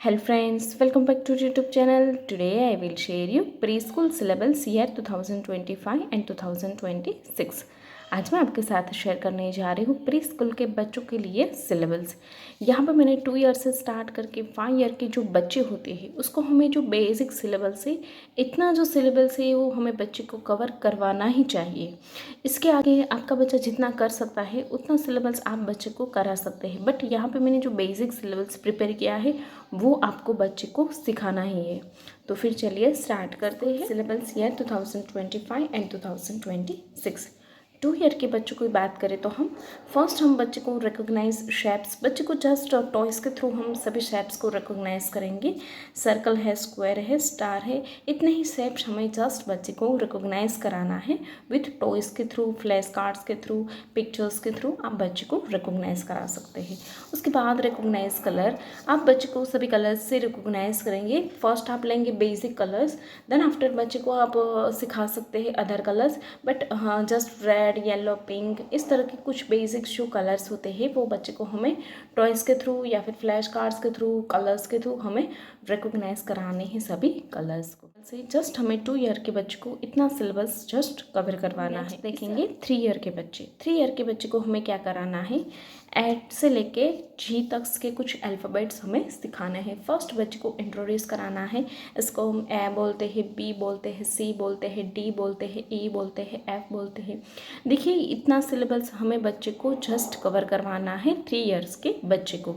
Hello friends, welcome back to YouTube channel. Today I will share you preschool syllabus year 2025 and 2026. आज मैं आपके साथ share करने जा रही हूँ प्री स्कूल के बच्चों के लिए सिलेबस। यहाँ पर मैंने 2 ईयर से स्टार्ट करके 5 ईयर के जो बच्चे होते हैं उसको हमें जो बेसिक सिलेबस है, इतना जो सिलेबस है वो हमें बच्चे को कवर करवाना ही चाहिए। इसके आगे आपका बच्चा जितना कर सकता है उतना सिलेबस आप बच्चे को करा सकते हैं, बट यहाँ पे मैंने जो बेसिक सिलेबस प्रिपेयर किया है वो आपको बच्चे को सिखाना ही है। तो फिर चलिए स्टार्ट करते हैं सिलेबस ईयर 2025 एंड 2026। 2 ईयर के बच्चों की बात करें तो हम बच्चे को रिकॉग्नाइज शेप्स, बच्चे को जस्ट टॉयस के थ्रू हम सभी शेप्स को रिकॉग्नाइज करेंगे। सर्कल है, स्क्वायर है, स्टार है, इतने ही शेप्स हमें जस्ट बच्चे को रिकॉग्नाइज कराना है विथ टॉयस के थ्रू, फ्लैश कार्ड्स के थ्रू, पिक्चर्स के थ्रू आप बच्चे को रिकॉग्नाइज करा सकते हैं। उसके बाद रिकॉग्नाइज कलर, आप बच्चे को सभी कलर्स से रिकॉग्नाइज करेंगे। फर्स्ट आप लेंगे बेसिक कलर्स, देन आफ्टर बच्चे को आप सिखा सकते हैं अदर कलर्स, बट हाँ जस्ट रेड, येलो, पिंक, इस तरह के कुछ बेसिक जो कलर्स होते हैं वो बच्चे को हमें टॉयस के थ्रू या फिर फ्लैश कार्ड्स के थ्रू, कलर्स के थ्रू हमें रिकॉग्नाइज कराने हैं सभी कलर्स को। से जस्ट हमें 2 ईयर के बच्चे को इतना सिलेबस जस्ट कवर करवाना है। देखेंगे 3 ईयर के बच्चे। 3 ईयर के बच्चे को हमें क्या कराना है, एट से लेके जी तक के कुछ अल्फ़ाबेट्स हमें सिखाना है। फर्स्ट बच्चे को इंट्रोड्यूस कराना है। इसको हम ए बोलते हैं, बी बोलते हैं, सी बोलते हैं, डी बोलते हैं, ई बोलते हैं, एफ बोलते हैं। देखिए इतना सिलेबस हमें बच्चे को जस्ट कवर करवाना है 3 ईयर्स के बच्चे को।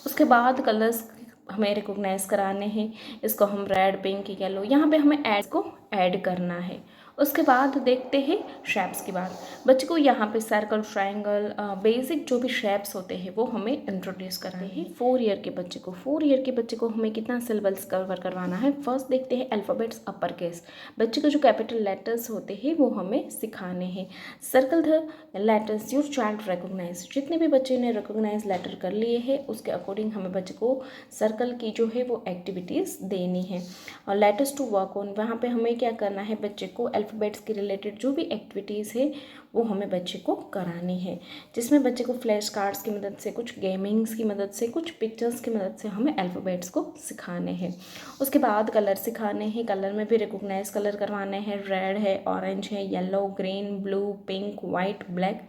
उसके बाद कलर्स हमें रिकॉग्नाइज कराने हैं। इसको हम रेड, पिंक, येलो, यहाँ पे हमें एड को ऐड करना है। उसके बाद देखते हैं शेप्स की बात। बच्चे को यहाँ पे सर्कल, ट्रायंगल, बेसिक जो भी शेप्स होते हैं वो हमें इंट्रोड्यूस कराने हैं 4 ईयर के बच्चे को। 4 ईयर के बच्चे को हमें कितना सिलेबस कवर करवाना है। फर्स्ट देखते हैं अल्फ़ाबेट्स अपर केस। बच्चे को जो कैपिटल लेटर्स होते हैं वो हमें सिखाने हैं। Circle the letters your child recognise, जितने भी बच्चे ने रिकॉग्नाइज लेटर कर लिए हैं उसके अकॉर्डिंग हमें बच्चे को सर्कल की जो है वो एक्टिविटीज़ देनी है। और लेटर्स टू वर्क ऑन, वहाँ पे हमें क्या करना है, बच्चे को अल्फ़ाबेट्स के रिलेटेड जो भी एक्टिविटीज़ है वो हमें बच्चे को करानी है, जिसमें बच्चे को फ्लैश कार्ड्स की मदद से, कुछ गेमिंग्स की मदद से, कुछ पिक्चर्स की मदद से हमें अल्फ़ाबेट्स को सिखाने हैं। उसके बाद कलर सिखाने हैं। कलर में भी रिकॉग्नाइज कलर करवाने हैं। रेड है, ऑरेंज है, yellow, green, blue, pink, white, black,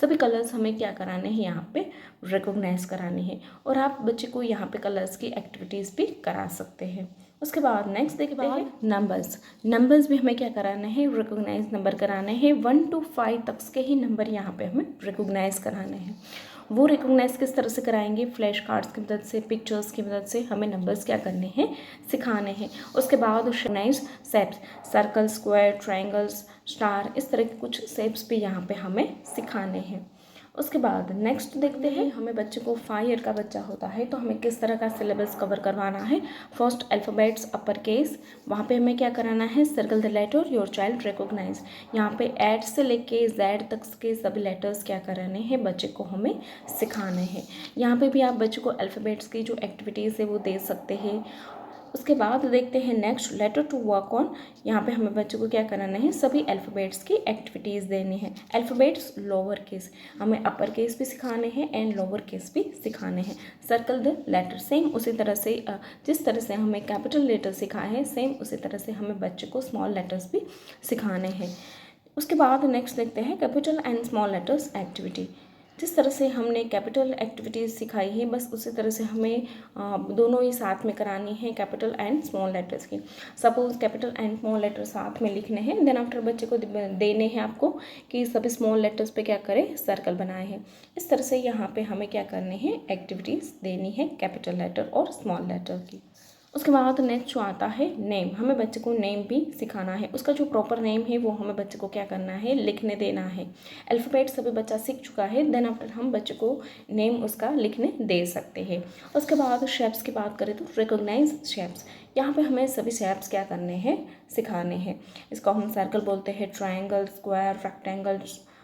सभी कलर्स हमें क्या कराने हैं, यहाँ पे रिकॉग्नाइज कराने हैं। और आप बच्चे को यहाँ पे कलर्स की एक्टिविटीज़ भी करा सकते हैं। उसके बाद नेक्स्ट देखते हैं नंबर्स। नंबर्स भी हमें क्या कराना है, रिकॉग्नाइज नंबर कराने हैं। 1 to 5 तक के ही नंबर यहाँ पे हमें रिकॉग्नाइज कराने हैं। वो रिकॉग्नाइज किस तरह से कराएंगे, फ्लैश कार्ड्स की मदद से, पिक्चर्स की मदद से हमें नंबर्स क्या करने हैं, सिखाने हैं। उसके बाद recognise shapes, circle, square, triangles, star, इस तरह के कुछ शेप्स भी यहाँ पे हमें सिखाने हैं। उसके बाद नेक्स्ट देखते हैं, हमें बच्चे को 5 ईयर का बच्चा होता है तो हमें किस तरह का सिलेबस कवर करवाना है। फर्स्ट अल्फ़ाबेट्स अपर केस, वहाँ पे हमें क्या कराना है, circle the letter your child recognise. यहाँ पे एट से लेके जेड तक के सभी लेटर्स क्या कराने हैं, बच्चे को हमें सिखाने हैं। यहाँ पे भी आप बच्चे को अल्फ़ाबेट्स की जो एक्टिविटीज़ है वो दे सकते हैं। उसके बाद देखते हैं next letter to work on. यहाँ पे हमें बच्चों को क्या कराना है, सभी अल्फ़ाबेट्स की एक्टिविटीज़ देनी है। अल्फ़ाबेट्स लोअर केस, हमें अपर केस भी सिखाने हैं एंड लोअर केस भी सिखाने हैं। सर्कल द लेटर, सेम उसी तरह से जिस तरह से हमें कैपिटल लेटर सिखाए हैं सेम उसी तरह से हमें बच्चे को स्मॉल लेटर्स भी सिखाने हैं। उसके बाद नेक्स्ट देखते हैं capital and small letters activity. जिस तरह से हमने कैपिटल एक्टिविटीज़ सिखाई है बस उसी तरह से हमें दोनों ही साथ में करानी है, कैपिटल एंड स्मॉल लेटर्स की। Suppose capital and small letter साथ में लिखने हैं, देन आफ्टर बच्चे को देने हैं आपको कि सभी स्मॉल लेटर्स पे क्या करें, सर्कल बनाए हैं। इस तरह से यहाँ पे हमें क्या करने हैं, एक्टिविटीज़ देनी है कैपिटल लेटर और स्मॉल लेटर की। उसके बाद नेक्स्ट जो आता है नेम, हमें बच्चे को नेम भी सिखाना है। उसका जो प्रॉपर नेम है वो हमें बच्चे को क्या करना है, लिखने देना है। अल्फ़ाबेट सभी बच्चा सीख चुका है, देन आफ्टर हम बच्चे को नेम उसका लिखने दे सकते हैं। उसके बाद शेप्स की बात करें तो रिकॉग्नाइज शेप्स, यहाँ पे हमें सभी शेप्स क्या करने हैं, सिखाने हैं। इसको हम सर्कल बोलते हैं, triangle, square, rectangle,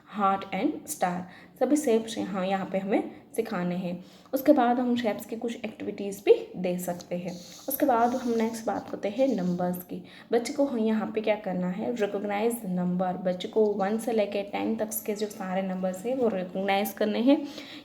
heart and star, सभी शेप्स यहाँ पे हमें सिखाने हैं। उसके बाद हम शेप्स की कुछ एक्टिविटीज़ भी दे सकते हैं। उसके बाद हम नेक्स्ट बात करते हैं नंबर्स की। बच्चे को यहाँ पे क्या करना है, रिकोगनाइज नंबर। बच्चे को 1 से लेकर 10 तक के जो सारे नंबर्स हैं वो रिकोगनाइज करने हैं,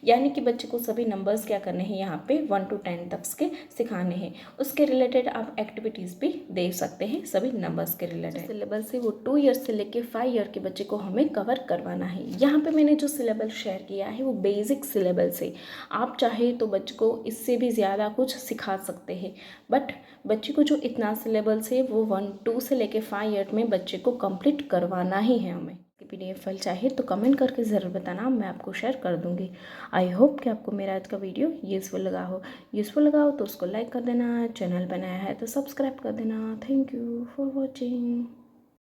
यानी कि बच्चे को सभी नंबर्स क्या करने हैं यहाँ पे 1 to 10 तक के सिखाने हैं। उसके रिलेटेड आप एक्टिविटीज़ भी दे सकते हैं सभी नंबर्स के रिलेटेड। सिलेबस है वो 2 ईयर्स से लेकर 5 ईयर के बच्चे को हमें कवर करवाना है। यहाँ पे मैंने जो सिलेबस शेयर किया है वो बेसिक सिलेबस है। आप चाहे तो बच्चे को इससे भी ज़्यादा कुछ सिखा सकते हैं, बट बच्चे को जो इतना सिलेबस है वो 1-2 से लेकर 5 ईयर में बच्चे को कंप्लीट करवाना ही है हमें। PDF फाइल चाहिए तो कमेंट करके ज़रूर बताना, मैं आपको शेयर कर दूँगी। आई होप कि आपको मेरा आज का वीडियो यूज़फुल लगा हो तो उसको लाइक कर देना, चैनल बनाया है तो सब्सक्राइब कर देना। Thank you for watching.